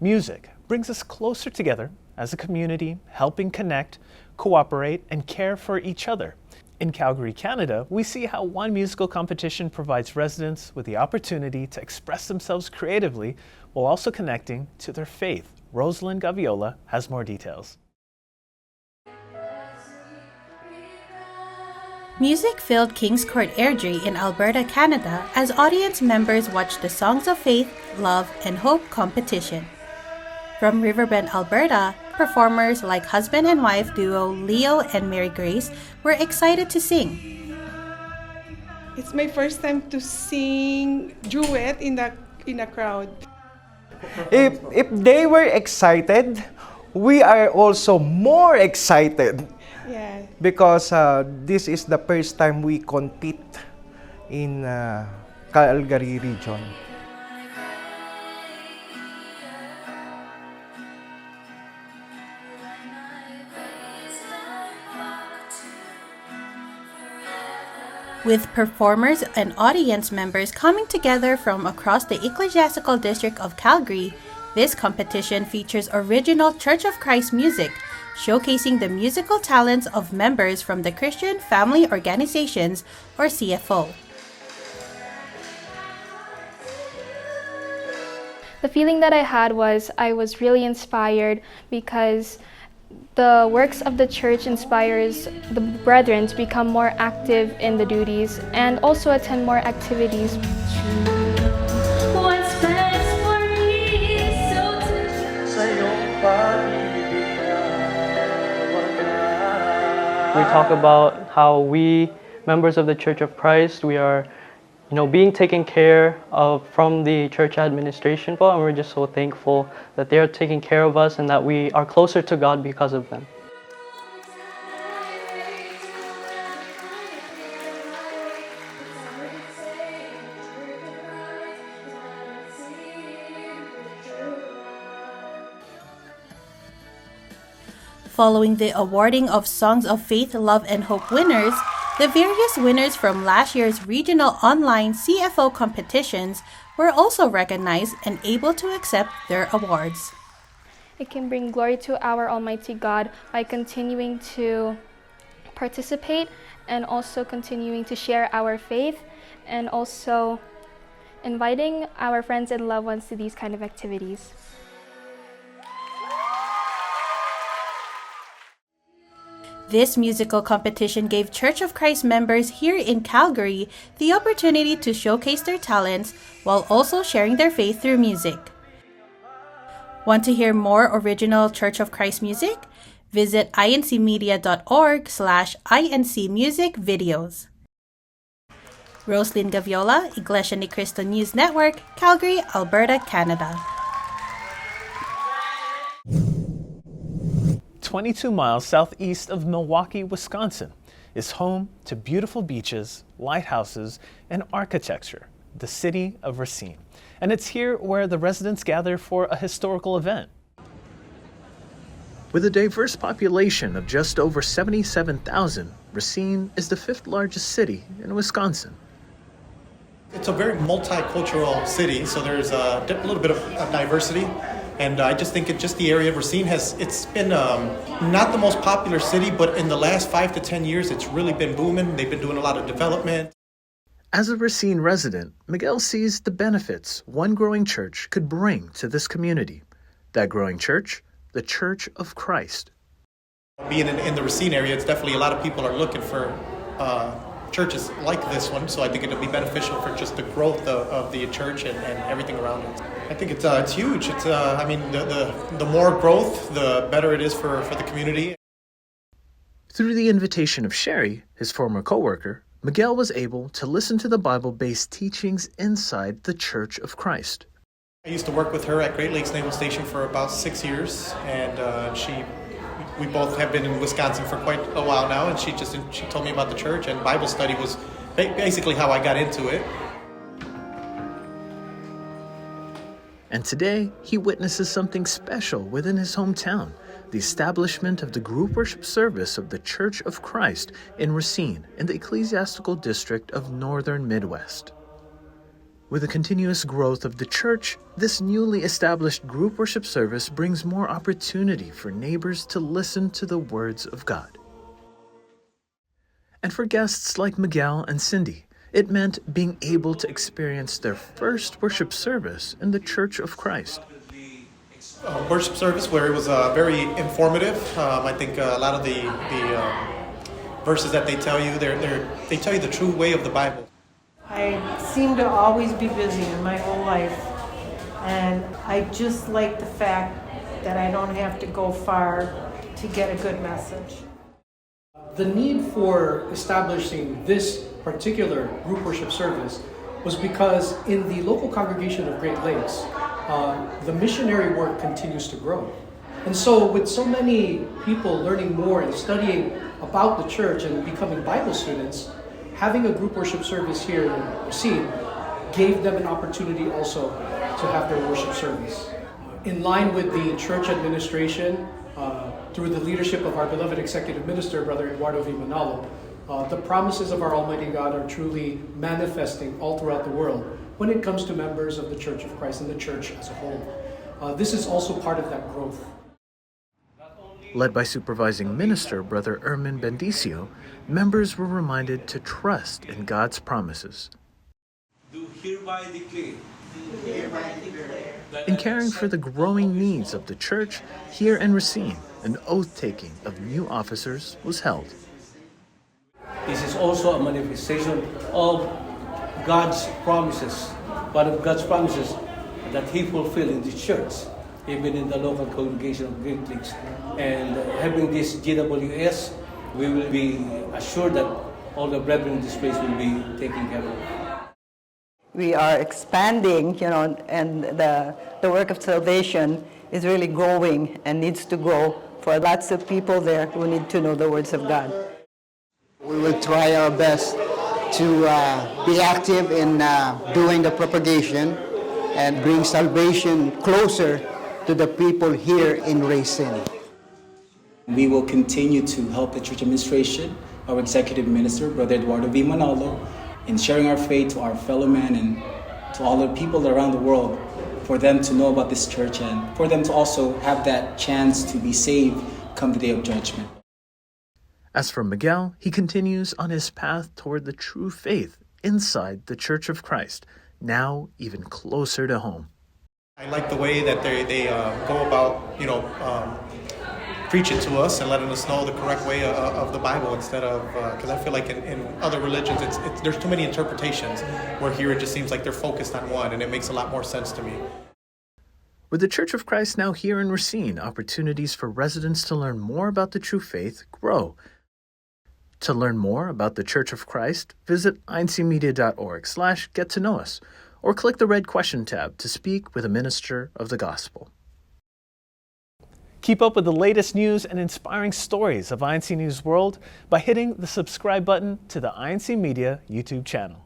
Music brings us closer together as a community, helping connect, cooperate, and care for each other. In Calgary, Canada, we see how one musical competition provides residents with the opportunity to express themselves creatively while also connecting to their faith. Rosalind Gaviola has more details. Music filled Kings Court Airdrie in Alberta, Canada, as audience members watched the Songs of Faith, Love, and Hope competition. From Riverbend, Alberta, performers like husband and wife duo Leo and Mary Grace were excited to sing. It's my first time to sing duet in a crowd. If they were excited, we are also more excited. Yeah. Because this is the first time we compete in Calgary region. With performers and audience members coming together from across the Ecclesiastical District of Calgary, this competition features original Church of Christ music, showcasing the musical talents of members from the Christian Family Organizations, or CFO. The feeling that I had was I was really inspired because the works of the church inspires the brethren to become more active in the duties and also attend more activities. We talk about how we, members of the Church of Christ, we are, being taken care of from the church administration, and we're just so thankful that they are taking care of us and that we are closer to God because of them. Following the awarding of Songs of Faith, Love, and Hope winners, the various winners from last year's regional online CFO competitions were also recognized and able to accept their awards. It can bring glory to our Almighty God by continuing to participate and also continuing to share our faith and also inviting our friends and loved ones to these kind of activities. This musical competition gave Church of Christ members here in Calgary the opportunity to showcase their talents while also sharing their faith through music. Want to hear more original Church of Christ music? Visit incmedia.org/incmusicvideos. Rosalind Gaviola, Iglesia ni Cristo News Network, Calgary, Alberta, Canada. 22 miles southeast of Milwaukee, Wisconsin, is home to beautiful beaches, lighthouses, and architecture, the city of Racine. And it's here where the residents gather for a historical event. With a diverse population of just over 77,000, Racine is the fifth largest city in Wisconsin. It's a very multicultural city, so there's a little bit of diversity. And I just think the area of Racine it's been not the most popular city, but in the last 5 to 10 years, it's really been booming. They've been doing a lot of development. As a Racine resident, Miguel sees the benefits one growing church could bring to this community. That growing church, the Church of Christ. Being in the Racine area, it's definitely a lot of people are looking for churches like this one, so I think it'll be beneficial for just the growth of the church and everything around it. I think it's huge. It's the more growth, the better it is for the community. Through the invitation of Sherry, his former co-worker, Miguel was able to listen to the Bible-based teachings inside the Church of Christ. I used to work with her at Great Lakes Naval Station for about 6 years, and we both have been in Wisconsin for quite a while now, and she told me about the church, and Bible study was basically how I got into it. And today, he witnesses something special within his hometown, the establishment of the group worship service of the Church of Christ in Racine in the Ecclesiastical District of Northern Midwest. With the continuous growth of the church, this newly established group worship service brings more opportunity for neighbors to listen to the words of God. And for guests like Miguel and Cindy, it meant being able to experience their first worship service in the Church of Christ. Worship service where it was very informative. I think a lot of the verses that they tell you, they tell you the true way of the Bible. I seem to always be busy in my whole life, and I just like the fact that I don't have to go far to get a good message. The need for establishing this particular group worship service was because in the local congregation of Great Lakes, the missionary work continues to grow. And so with so many people learning more and studying about the church and becoming Bible students, having a group worship service here in Racine gave them an opportunity also to have their worship service. In line with the church administration, through the leadership of our beloved executive minister, Brother Eduardo V. Manalo, the promises of our Almighty God are truly manifesting all throughout the world when it comes to members of the Church of Christ and the church as a whole. This is also part of that growth. Led by supervising minister Brother Ermin Bendicio, members were reminded to trust in God's promises. Do hereby declare. In caring for the growing needs of the church here in Racine, an oath-taking of new officers was held. This is also a manifestation of God's promises, one of God's promises that He fulfilled in the church, even in the local congregation of Great Lakes. And having this GWS, we will be assured that all the brethren in this place will be taken care of. We are expanding, and the work of salvation is really growing and needs to grow for lots of people there who need to know the words of God. We will try our best to be active in doing the propagation and bring salvation closer to the people here in Racine. We will continue to help the church administration, our executive minister, Brother Eduardo V. Manalo, in sharing our faith to our fellow men and to all the people around the world, for them to know about this church and for them to also have that chance to be saved come the day of judgment. As for Miguel, he continues on his path toward the true faith inside the Church of Christ, now even closer to home. I like the way that they go about, preaching to us and letting us know the correct way of the Bible instead of, because I feel like in other religions, there's too many interpretations, where here it just seems like they're focused on one, and it makes a lot more sense to me. With the Church of Christ now here in Racine, opportunities for residents to learn more about the true faith grow. To learn more about the Church of Christ, visit incmedia.org/get-to-know-us, or click the red question tab to speak with a minister of the gospel. Keep up with the latest news and inspiring stories of INC News World by hitting the subscribe button to the INC Media YouTube channel.